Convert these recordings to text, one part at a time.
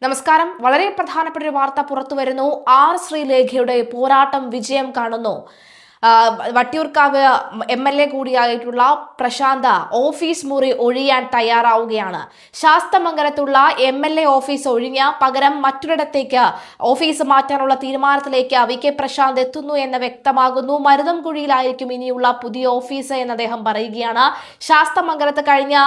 നമസ്കാരം. വളരെ പ്രധാനപ്പെട്ട ഒരു വാർത്ത പുറത്തു വരുന്നു. ആർ ശ്രീലേഖയുടെ പോരാട്ടം വിജയം കാണുന്നു. വട്ടിയൂർക്കാവ് MLA കൂടിയായിട്ടുള്ള പ്രശാന്ത ഓഫീസ് മുറി ഒഴിയാൻ തയ്യാറാവുകയാണ്. ശാസ്തമംഗലത്തുള്ള MLA ഓഫീസ് ഒഴിഞ്ഞ് പകരം മറ്റൊരിടത്തേക്ക് ഓഫീസ് മാറ്റാനുള്ള തീരുമാനത്തിലേക്ക് VK പ്രശാന്ത് എത്തുന്നു എന്ന് വ്യക്തമാകുന്നു. മരുതംകുഴിയിലായിരിക്കും ഇനിയുള്ള പുതിയ ഓഫീസ് എന്ന് അദ്ദേഹം പറയുകയാണ്. ശാസ്തമംഗലത്ത് കഴിഞ്ഞ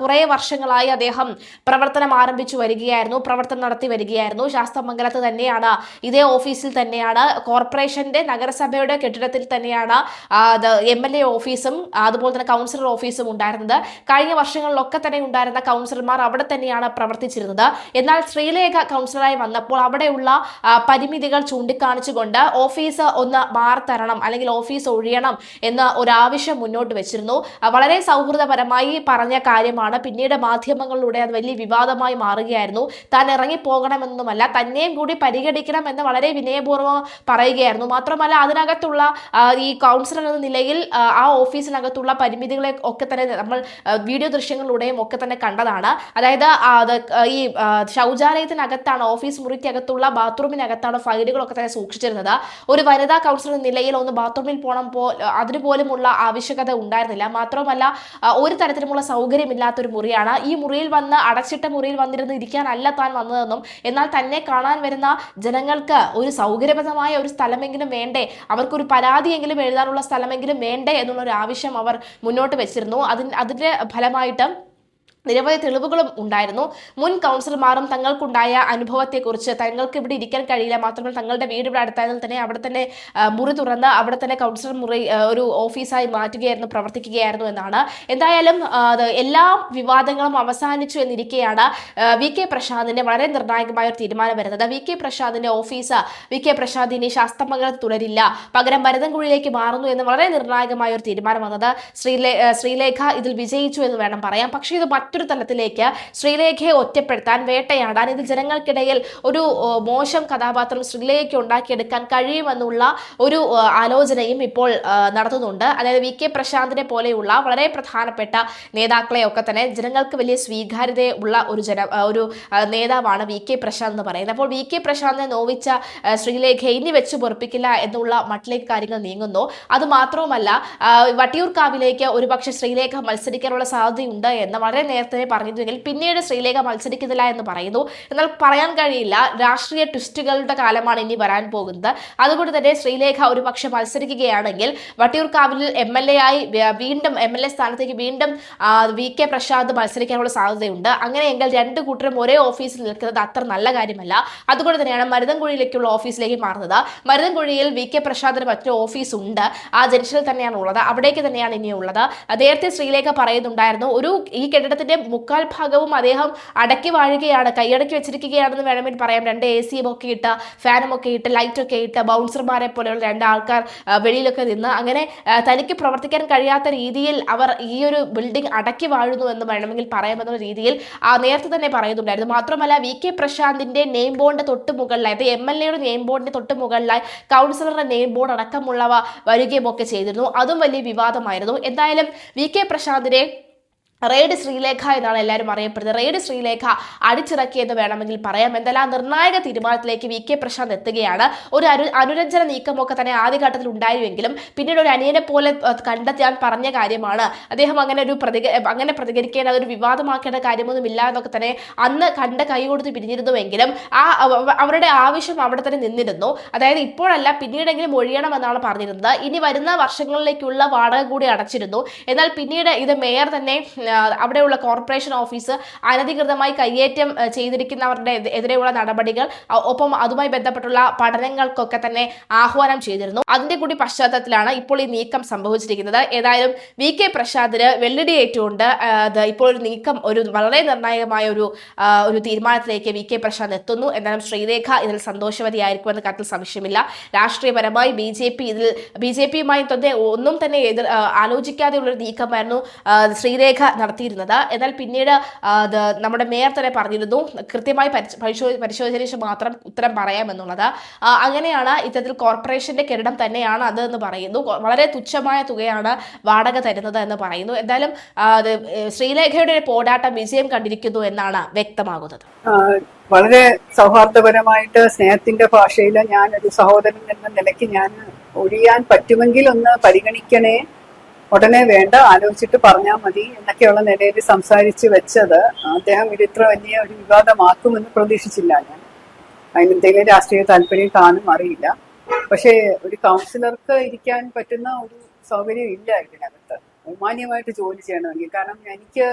കുറെ വർഷങ്ങളായി അദ്ദേഹം പ്രവർത്തനം ആരംഭിച്ചു വരികയായിരുന്നു, പ്രവർത്തനം നടത്തി വരികയായിരുന്നു. ശാസ്തമംഗലത്ത് തന്നെയാണ്, ഇതേ ഓഫീസിൽ തന്നെയാണ്, കോർപ്പറേഷന്റെ നഗരസഭയുടെ കെട്ടിടത്തിൽ തന്നെയാണ് MLA ഓഫീസും അതുപോലെ തന്നെ കൗൺസിലർ ഓഫീസും ഉണ്ടായിരുന്നത്. കഴിഞ്ഞ വർഷങ്ങളിലൊക്കെ തന്നെ ഉണ്ടായിരുന്ന കൗൺസിലർമാർ അവിടെ തന്നെയാണ് പ്രവർത്തിച്ചിരുന്നത്. എന്നാൽ ശ്രീലേഖ കൗൺസിലറായി വന്നപ്പോൾ അവിടെയുള്ള പരിമിതികൾ ചൂണ്ടിക്കാണിച്ചുകൊണ്ട് ഓഫീസ് ഒന്ന് മാറിത്തരണം അല്ലെങ്കിൽ ഓഫീസ് ഒഴിയണം എന്ന ഒരു ആവശ്യം മുന്നോട്ട് വെച്ചിരുന്നു. വളരെ സൗഹൃദപരമായി പറഞ്ഞ കാര്യമാണ്. പിന്നീട് മാധ്യമങ്ങളിലൂടെ അത് വലിയ വിവാദമായി മാറുകയായിരുന്നു. താൻ ഇറങ്ങിപ്പോകണമെന്നൊന്നുമല്ല, തന്നെയും കൂടി പരിഗണിക്കണം എന്ന് വളരെ വിനയപൂർവ്വം പറയുകയായിരുന്നു. മാത്രമല്ല, അതിനകത്തുള്ള ഈ കൗൺസിലർ എന്ന നിലയിൽ ആ ഓഫീസിനകത്തുള്ള പരിമിതികളെ ഒക്കെ തന്നെ നമ്മൾ വീഡിയോ ദൃശ്യങ്ങളിലൂടെയും ഒക്കെ തന്നെ കണ്ടതാണ്. അതായത് ഈ ശൗചാലയത്തിനകത്താണ്, ഓഫീസ് മുറിക്കകത്തുള്ള ബാത്റൂമിനകത്താണ് ഫയലുകളൊക്കെ തന്നെ സൂക്ഷിച്ചിരുന്നത്. ഒരു വനിതാ കൗൺസിലർ എന്ന നിലയിൽ ഒന്ന് ബാത്റൂമിൽ അതിന് പോലുമുള്ള ആവശ്യകത ഉണ്ടായിരുന്നില്ല. മാത്രമല്ല, ഒരു തരത്തിലുമുള്ള സൗകര്യമില്ലാത്തൊരു മുറിയാണ്. ഈ മുറിയിൽ വന്ന് അടച്ചിട്ട മുറിയിൽ വന്നിരുന്ന് ഇരിക്കാനല്ല താൻ വന്നതെന്നും, എന്നാൽ തന്നെ കാണാൻ വരുന്ന ജനങ്ങൾക്ക് ഒരു സൗകര്യപ്രദമായ ഒരു സ്ഥലമെങ്കിലും വേണ്ടേ, അവർക്കൊരു പരാതിയെങ്കിലും എഴുതാനുള്ള സ്ഥലമെങ്കിലും വേണ്ടേ എന്നുള്ളൊരു ആവശ്യം അവർ മുന്നോട്ട് വെച്ചിരുന്നു. അതിന്റെ ഫലമായിട്ട് നിരവധി തെളിവുകളും ഉണ്ടായിരുന്നു. മുൻ കൗൺസിലർമാരും തങ്ങൾക്കുണ്ടായ അനുഭവത്തെക്കുറിച്ച്, തങ്ങൾക്ക് ഇവിടെ ഇരിക്കാൻ കഴിയില്ല, മാത്രമല്ല തങ്ങളുടെ വീട് ഇവിടെ അടുത്തായതിൽ തന്നെ അവിടെ തന്നെ മുറി തുറന്ന് അവിടെ തന്നെ കൗൺസിലർ മുറി ഒരു ഓഫീസായി മാറ്റുകയായിരുന്നു, പ്രവർത്തിക്കുകയായിരുന്നു എന്നാണ്. എന്തായാലും എല്ലാ വിവാദങ്ങളും അവസാനിച്ചു എന്നിരിക്കെയാണ് VK പ്രശാന്തിന്റെ വളരെ നിർണായകമായ ഒരു തീരുമാനം വരുന്നത്. VK പ്രശാന്തിന്റെ ഓഫീസ് VK പ്രശാന്ത് ഇനി ശാസ്തമംഗലത്ത് തുടരില്ല, പകരം മരുതൻകുഴിയിലേക്ക് മാറുന്നു എന്ന് വളരെ നിർണായകമായ ഒരു തീരുമാനം വന്നത്. ശ്രീലേഖ ഇതിൽ വിജയിച്ചു എന്ന് വേണം പറയാം. പക്ഷേ ഇത് മറ്റൊരു തലത്തിലേക്ക് ശ്രീലേഖയെ ഒറ്റപ്പെടുത്താൻ, വേട്ടയാടാൻ, ഇത് ജനങ്ങൾക്കിടയിൽ ഒരു മോശം കഥാപാത്രം ശ്രീലേഖയ്ക്ക് ഉണ്ടാക്കിയെടുക്കാൻ കഴിയുമെന്നുള്ള ഒരു ആലോചനയും ഇപ്പോൾ നടത്തുന്നുണ്ട്. അതായത് VK പ്രശാന്തിനെ പോലെയുള്ള വളരെ പ്രധാനപ്പെട്ട നേതാക്കളെ ഒക്കെ തന്നെ ജനങ്ങൾക്ക് വലിയ സ്വീകാര്യത ഉള്ള ഒരു നേതാവാണ് VK പ്രശാന്ത് എന്ന് പറയുന്നത്. അപ്പോൾ VK പ്രശാന്തിനെ നോവിച്ച ശ്രീലേഖയെ ഇനി വെച്ച് പൊറപ്പിക്കില്ല എന്നുള്ള മട്ടിലേക്ക് കാര്യങ്ങൾ നീങ്ങുന്നു. അത് മാത്രവുമല്ല, വട്ടിയൂർക്കാവിലേക്ക് ഒരുപക്ഷെ ശ്രീലേഖ മത്സരിക്കാനുള്ള സാധ്യതയുണ്ട് എന്ന് വളരെ നേരത്തെ പറഞ്ഞിരുന്നെങ്കിൽ പിന്നീട് ശ്രീലേഖ മത്സരിക്കുന്നില്ല എന്ന് പറയുന്നു. എന്നാൽ പറയാൻ കഴിയില്ല, രാഷ്ട്രീയ ട്വിസ്റ്റുകളുടെ കാലമാണ് ഇനി വരാൻ പോകുന്നത്. അതുകൊണ്ട് തന്നെ ശ്രീലേഖ ഒരു പക്ഷെ മത്സരിക്കുകയാണെങ്കിൽ വട്ടിയൂർക്കാവിൽ MLA ആയി വീണ്ടും MLA സ്ഥാനത്തേക്ക് വീണ്ടും VK പ്രശാന്ത് മത്സരിക്കാനുള്ള സാധ്യതയുണ്ട്. അങ്ങനെയെങ്കിൽ രണ്ടു കൂട്ടരും ഒരേ ഓഫീസിൽ നിൽക്കുന്നത് അത്ര നല്ല കാര്യമല്ല. അതുകൊണ്ട് തന്നെയാണ് മരുതൻകുഴിയിലേക്കുള്ള ഓഫീസിലേക്ക് മാറുന്നത്. മരുതൻകുഴിയിൽ VK പ്രശാന്തിന് മറ്റൊരു ഓഫീസ് ഉണ്ട്, ആ ജംഗ്ഷനിൽ തന്നെയാണ് ഉള്ളത്, അവിടേക്ക് തന്നെയാണ് ഇനിയുള്ളത്. നേരത്തെ ശ്രീലേഖ പറയുന്നുണ്ടായിരുന്നു, ഈ കെട്ടിടത്തിന്റെ മുക്കാൽ ഭാഗവും അദ്ദേഹം അടക്കി വാഴുകയാണ്, കൈയടക്കി വെച്ചിരിക്കുകയാണെന്ന് വേണമെങ്കിൽ പറയാം. 2 AC ഒക്കെ ഇട്ട്, ഫാനും ഒക്കെ ഇട്ട്, ലൈറ്റൊക്കെ ഇട്ട്, ബൗൺസർമാരെ പോലെയുള്ള 2 ആൾക്കാർ വെളിയിലൊക്കെ നിന്ന് അങ്ങനെ തനിക്ക് പ്രവർത്തിക്കാൻ കഴിയാത്ത രീതിയിൽ അവർ ഈ ഒരു ബിൽഡിംഗ് അടക്കി വാഴുന്നു എന്ന് വേണമെങ്കിൽ പറയാമെന്നുള്ള രീതിയിൽ നേരത്തെ തന്നെ പറയുന്നുണ്ടായിരുന്നു. മാത്രമല്ല, VK പ്രശാന്തിന്റെ നെയിം ബോർഡിന്റെ തൊട്ട് മുകളിലായി, MLAയുടെ നെയിം ബോർഡിന്റെ തൊട്ട് മുകളിലായി കൗൺസിലറുടെ നെയിം ബോർഡ് അടക്കമുള്ളവ വരികയും ഒക്കെ ചെയ്തിരുന്നു. അതും വലിയ വിവാദമായിരുന്നു. എന്തായാലും VK പ്രശാന്തിനെ റെയ്ഡ് ശ്രീലേഖ എന്നാണ് എല്ലാവരും അറിയപ്പെടുന്നത്. റെയ്ഡ് ശ്രീലേഖ അടിച്ചിറക്കിയെന്ന് വേണമെങ്കിൽ പറയാം. എന്തായാലും ആ നിർണായക തീരുമാനത്തിലേക്ക് VK പ്രശാന്ത് എത്തുകയാണ്. ഒരു അനുരഞ്ജന നീക്കമൊക്കെ തന്നെ ആദ്യഘട്ടത്തിൽ ഉണ്ടായിരുന്നെങ്കിലും പിന്നീട് ഒരു അനിയനെ പോലെ കണ്ടെത്താൻ പറഞ്ഞ കാര്യമാണ്. അദ്ദേഹം അങ്ങനെ പ്രതികരിക്കേണ്ട, അതൊരു വിവാദമാക്കേണ്ട കാര്യമൊന്നുമില്ല എന്നൊക്കെ തന്നെ അന്ന് കൈ കൊടുത്ത് പിരിഞ്ഞിരുന്നുവെങ്കിലും അവരുടെ ആവശ്യം അവിടെ തന്നെ നിന്നിരുന്നു. അതായത് ഇപ്പോഴല്ല, പിന്നീടെങ്കിലും ഒഴിയണമെന്നാണ് പറഞ്ഞിരുന്നത്. ഇനി വരുന്ന വർഷങ്ങളിലേക്കുള്ള വാടക കൂടി അടച്ചിരുന്നു. എന്നാൽ പിന്നീട് ഇത് മേയർ തന്നെ അവിടെയുള്ള കോർപ്പറേഷൻ ഓഫീസ് അനധികൃതമായി കയ്യേറ്റം ചെയ്തിരിക്കുന്നവരുടെ എതിരെയുള്ള നടപടികൾ, ഒപ്പം അതുമായി ബന്ധപ്പെട്ടുള്ള പഠനങ്ങൾക്കൊക്കെ തന്നെ ആഹ്വാനം ചെയ്തിരുന്നു. അതിന്റെ കൂടി പശ്ചാത്തലത്തിലാണ് ഇപ്പോൾ ഈ നീക്കം സംഭവിച്ചിരിക്കുന്നത്. ഏതായാലും VK പ്രശാന്തിന് വെള്ളിടിയേറ്റുകൊണ്ട് ഇപ്പോൾ ഒരു നീക്കം, ഒരു വളരെ നിർണായകമായ ഒരു തീരുമാനത്തിലേക്ക് VK പ്രശാന്ത് എത്തുന്നു. എന്നാലും ശ്രീലേഖ ഇതിൽ സന്തോഷവതിയായിരിക്കുമെന്ന് കാര്യത്തിൽ സംശയമില്ല. രാഷ്ട്രീയപരമായി BJP യുമായി തന്നെ ഒന്നും തന്നെ ആലോചിക്കാതെയുള്ളൊരു നീക്കമായിരുന്നു ശ്രീലേഖ നടത്തിയിരുന്നത്. എന്നാൽ പിന്നീട് നമ്മുടെ മേയർ തന്നെ പറഞ്ഞിരുന്നു കൃത്യമായി പരിശോധിച്ചതിന് ശേഷം മാത്രം ഉത്തരം പറയാമെന്നുള്ളത്. അങ്ങനെയാണ് ഇത്തരത്തിൽ കോർപ്പറേഷന്റെ കെട്ടിടം തന്നെയാണ് അത് എന്ന് പറയുന്നു. വളരെ തുച്ഛമായ തുകയാണ് വാടക തരുന്നത് എന്ന് പറയുന്നു. എന്തായാലും ശ്രീലേഖയുടെ പോരാട്ടം വിജയം കണ്ടിരിക്കുന്നു എന്നാണ് വ്യക്തമാകുന്നത്. വളരെ സൗഹാർദ്ദപരമായിട്ട് സ്നേഹത്തിന്റെ ഭാഷയിൽ ഞാൻ ഒരു സഹോദരൻ എന്ന നിലയ്ക്ക് ഞാൻ ഒഴിയാൻ പറ്റുമെങ്കിൽ ഒന്ന് പരിഗണിക്കണേ, ഉടനെ വേണ്ട, ആലോചിച്ചിട്ട് പറഞ്ഞാൽ മതി എന്നൊക്കെയുള്ള നിലയിൽ സംസാരിച്ച് വെച്ചത് അദ്ദേഹം ഇത് ഇത്ര വലിയ ഒരു വിവാദമാക്കുമെന്ന് പ്രതീക്ഷിച്ചില്ല. ഞാൻ അതിനെന്തെങ്കിലും രാഷ്ട്രീയ താല്പര്യം കാണും അറിയില്ല. പക്ഷേ ഒരു കൗൺസിലർക്ക് ഇരിക്കാൻ പറ്റുന്ന ഒരു സൗകര്യം ഇല്ല ഇതിനകത്ത് മാന്യമായിട്ട് ജോലി ചെയ്യണമെങ്കിൽ. കാരണം എനിക്ക്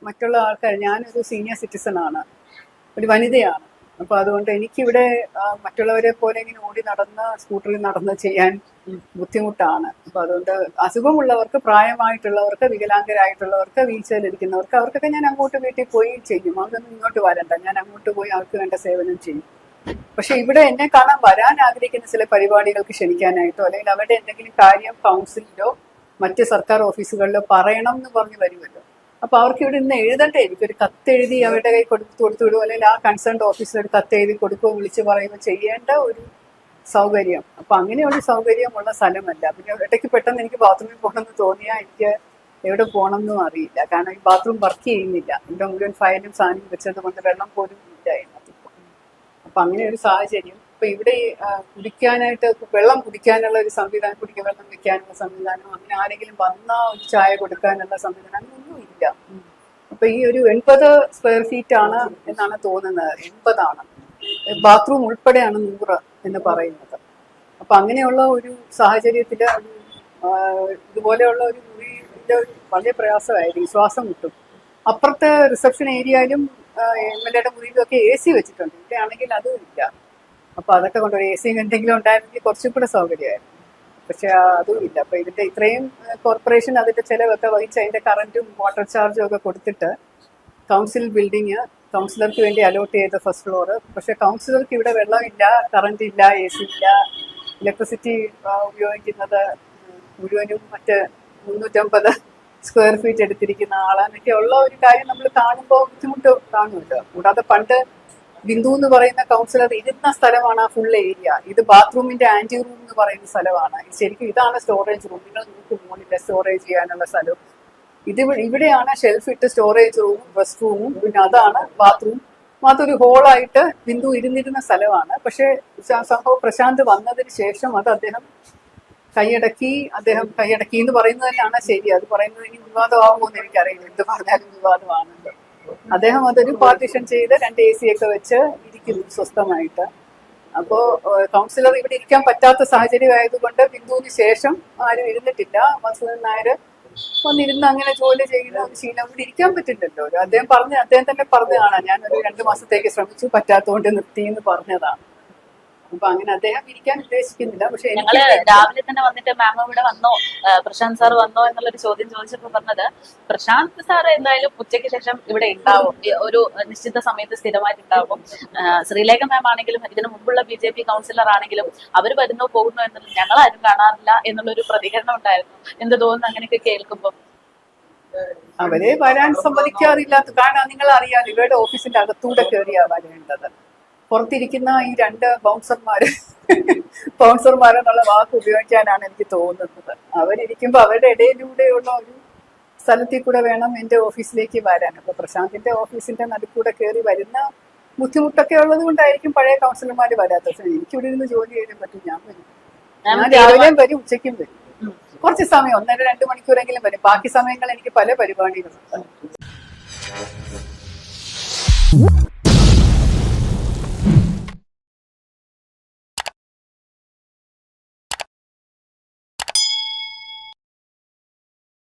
മറ്റുള്ള ആൾക്കാർ, ഞാനൊരു സീനിയർ സിറ്റിസൺ ആണ്, ഒരു വനിതയാണ്. അപ്പൊ അതുകൊണ്ട് എനിക്കിവിടെ മറ്റുള്ളവരെ പോലെ ഇങ്ങനെ ഓടി നടന്ന് സ്കൂട്ടറിൽ നടന്ന് ചെയ്യാൻ ബുദ്ധിമുട്ടാണ്. അപ്പൊ അതുകൊണ്ട് അസുഖമുള്ളവർക്ക്, പ്രായമായിട്ടുള്ളവർക്ക്, വികലാംഗരായിട്ടുള്ളവർക്ക്, വീൽചെയറിലിരിക്കുന്നവർക്ക്, അവർക്കൊക്കെ ഞാൻ അങ്ങോട്ട് വീട്ടിൽ പോയി ചെയ്യും. അതൊന്നും ഇങ്ങോട്ട് വരണ്ട, ഞാൻ അങ്ങോട്ട് പോയി അവർക്ക് വേണ്ട സേവനം ചെയ്യും. പക്ഷെ ഇവിടെ എന്നെ കാണാൻ വരാൻ ആഗ്രഹിക്കുന്ന ചില പരിപാടികൾക്ക് ക്ഷണിക്കാനായിട്ടോ അല്ലെങ്കിൽ അവരുടെ എന്തെങ്കിലും കാര്യം കൗൺസിലിലോ മറ്റ് സർക്കാർ ഓഫീസുകളിലോ പറയണം എന്ന് പറഞ്ഞ് വരുമല്ലോ. അപ്പൊ അവർക്ക് ഇവിടെ ഇന്ന് എഴുതണ്ടേ, എനിക്കൊരു കത്തെഴുതി അവരുടെ കൈ കൊടുത്തു വിടുമോ, അല്ലെങ്കിൽ ആ കൺസേൺഡ് ഓഫീസിൽ ഒരു കത്തെഴുതി കൊടുക്കുകയോ വിളിച്ച് പറയുമ്പോൾ ചെയ്യേണ്ട ഒരു സൗകര്യം. അപ്പൊ അങ്ങനെയുള്ള സൗകര്യമുള്ള സ്ഥലമല്ല. പിന്നെ ഇടയ്ക്ക് പെട്ടെന്ന് എനിക്ക് ബാത്റൂമിൽ പോകണമെന്ന് തോന്നിയാൽ എനിക്ക് എവിടെ പോകണം എന്നും അറിയില്ല. കാരണം ഈ ബാത്റൂം വർക്ക് ചെയ്യുന്നില്ല. ഇവിടെ മുഴുവൻ ഫയലും സാധനം വെച്ചത് കൊണ്ട് വെള്ളം പോലും ഇല്ല അതിനകത്ത്. അപ്പൊ അങ്ങനെ ഒരു സാഹചര്യം. ഇപ്പൊ ഇവിടെ കുടിക്കാനായിട്ട് വെള്ളം കുടിക്കാനുള്ള ഒരു സംവിധാനം, കുടിക്കാൻ വെള്ളം വെക്കാനുള്ള സംവിധാനം, അങ്ങനെ ആരെങ്കിലും വന്നാ ഒരു ചായ കൊടുക്കാനുള്ള സംവിധാനം അങ്ങനെയൊന്നും ഇല്ല. അപ്പൊ ഈ ഒരു 80 സ്ക്വയർ ഫീറ്റ് ആണ് എന്നാണ് തോന്നുന്നത്. 80 ആണ്. ബാത്റൂം ഉൾപ്പെടെയാണ് 100 എന്ന് പറയുന്നത്. അപ്പൊ അങ്ങനെയുള്ള ഒരു സാഹചര്യത്തില് ഇതുപോലെയുള്ള ഒരു മുറിയുടെ വളരെ പ്രയാസമായിരിക്കും, ശ്വാസം മുട്ടും. അപ്പുറത്തെ റിസപ്ഷൻ ഏരിയയിലും MLA യുടെ മുറിയിലൊക്കെ AC വെച്ചിട്ടുണ്ട്. ഇവിടെ ആണെങ്കിൽ അതും ഇല്ല. അപ്പൊ അതൊക്കെ കൊണ്ട് ഒരു AC എന്തെങ്കിലും ഉണ്ടായിരുന്നെങ്കിൽ കുറച്ചും കൂടെ സൗകര്യമായിരുന്നു. പക്ഷെ അതും ഇല്ല. അപ്പൊ ഇതിന്റെ ഇത്രയും കോർപ്പറേഷൻ അതിന്റെ ചെലവൊക്കെ വഹിച്ച് അതിന്റെ കറന്റും വാട്ടർ ചാർജും ഒക്കെ കൊടുത്തിട്ട് കൗൺസിൽ ബിൽഡിങ് കൗൺസിലർക്ക് വേണ്ടി അലോട്ട് ചെയ്ത ഫസ്റ്റ് ഫ്ലോർ. പക്ഷെ കൗൺസിലർക്ക് ഇവിടെ വെള്ളമില്ല, കറണ്ട് ഇല്ല, AC ഇല്ല, ഇലക്ട്രിസിറ്റി ഉപയോഗിക്കുന്നത് മുഴുവനും മറ്റ് 350 സ്ക്വയർ ഫീറ്റ് എടുത്തിരിക്കുന്ന ആളാന്നൊക്കെ ഉള്ള ഒരു കാര്യം നമ്മൾ കാണുമ്പോൾ ബുദ്ധിമുട്ട് കാണുമല്ലോ. കൂടാതെ പണ്ട് ബിന്ദു എന്ന് പറയുന്ന കൗൺസിലർ ഇരുന്ന സ്ഥലമാണ് ആ ഫുൾ ഏരിയ. ഇത് ബാത്റൂമിന്റെ ആന്റി റൂം എന്ന് പറയുന്ന സ്ഥലമാണ്. ശരിക്കും ഇതാണ് സ്റ്റോറേജ് റൂം. നിങ്ങൾ നിങ്ങൾക്ക് മുകളിൽ സ്റ്റോറേജ് ചെയ്യാനുള്ള സ്ഥലം. ഇവിടെയാണ് ഷെൽഫ് ഇട്ട് സ്റ്റോറേജ് റൂമും റെസ്റ്റ് റൂമും, പിന്നെ അതാണ് ബാത്റൂം. അതൊരു ഹോളായിട്ട് ബിന്ദു ഇരുന്നിരുന്ന സ്ഥലമാണ്. പക്ഷെ സംഭവം പ്രശാന്ത് വന്നതിന് ശേഷം അത് അദ്ദേഹം കൈയടക്കി എന്ന് പറയുന്നത് തന്നെയാണ് ശരി. അത് പറയുന്നത് ഇനി വിവാദമാകുമോ എന്ന് എനിക്കറിയില്ല. എന്ത് പറഞ്ഞാലും വിവാദമാണല്ലോ. അദ്ദേഹം അതൊരു പാർട്ടീഷൻ ചെയ്ത് 2 AC ഒക്കെ വെച്ച് ഇരിക്കുന്നു സ്വസ്ഥമായിട്ട്. അപ്പോ കൗൺസിലർ ഇവിടെ ഇരിക്കാൻ പറ്റാത്ത സാഹചര്യം ആയതുകൊണ്ട് ബിന്ദുവിന് ശേഷം ആരും ഇരുന്നിട്ടില്ല. മസൂദൻ നായർ വന്നിരുന്ന് അങ്ങനെ ജോലി ചെയ്യുന്ന ഒരു ശീലം ഇവിടെ ഇരിക്കാൻ പറ്റില്ലല്ലോ. അദ്ദേഹം തന്നെ പറഞ്ഞതാണ്, ഞാനൊരു 2 മാസത്തേക്ക് ശ്രമിച്ചു, പറ്റാത്തതുകൊണ്ട് നിർത്തി എന്ന് പറഞ്ഞതാണ്. അപ്പൊ അങ്ങനെ അദ്ദേഹം ഇരിക്കാൻ ഉദ്ദേശിക്കുന്നില്ല. പക്ഷെ ഞങ്ങള് രാവിലെ തന്നെ വന്നിട്ട് മാം ഇവിടെ വന്നോ, പ്രശാന്ത് സാർ വന്നോ എന്നുള്ളൊരു ചോദ്യം ചോദിച്ചപ്പോൾ പറഞ്ഞത് പ്രശാന്ത് സാർ എന്തായാലും ഉച്ചയ്ക്ക് ശേഷം ഇവിടെ ഉണ്ടാവും, ഒരു നിശ്ചിത സമയത്ത് സ്ഥിരമായിട്ടുണ്ടാവും. ശ്രീലേഖ മാം ആണെങ്കിലും ഇതിനു മുമ്പുള്ള BJP കൗൺസിലർ ആണെങ്കിലും അവർ വരുന്നോ പോകുന്നോ എന്നുള്ളത് ഞങ്ങളാരും കാണാറില്ല എന്നുള്ളൊരു പ്രതികരണം ഉണ്ടായിരുന്നു. എന്ത് തോന്നുന്നു അങ്ങനെയൊക്കെ കേൾക്കുമ്പോൾ? അവരെ വരാൻ സമ്മതിക്കാറില്ലാത്ത കാരണം നിങ്ങൾ അറിയാം, ഇവരുടെ ഓഫീസിന്റെ അകത്തൂടെ കയറിയാ വരേണ്ടത്. പുറത്തിരിക്കുന്ന ഈ 2 ബൗൺസർമാരെന്നുള്ള വാക്ക് ഉപയോഗിക്കാനാണ് എനിക്ക് തോന്നുന്നത്. അവരിയ്ക്കുമ്പോൾ അവരുടെ ഇടയിലൂടെയുള്ള ഒരു സ്ഥലത്തിൽ കൂടെ വേണം എൻ്റെ ഓഫീസിലേക്ക് വരാൻ. അപ്പൊ പ്രശാന്തിന്റെ ഓഫീസിന്റെ നടുക്കൂടെ കയറി വരുന്ന ബുദ്ധിമുട്ടൊക്കെ ഉള്ളത് കൊണ്ടായിരിക്കും പഴയ കൗൺസിലർമാർ വരാത്തത്. പക്ഷെ എനിക്കിവിടെ നിന്ന് ജോലി ചെയ്യാൻ പറ്റും. ഞാൻ രാവിലെയും വരും, ഉച്ചയ്ക്കും വരും. കുറച്ച് സമയം 1.5-2 മണിക്കൂറെങ്കിലും വരും. ബാക്കി സമയങ്ങൾ എനിക്ക് പല പരിപാടികളുണ്ട്.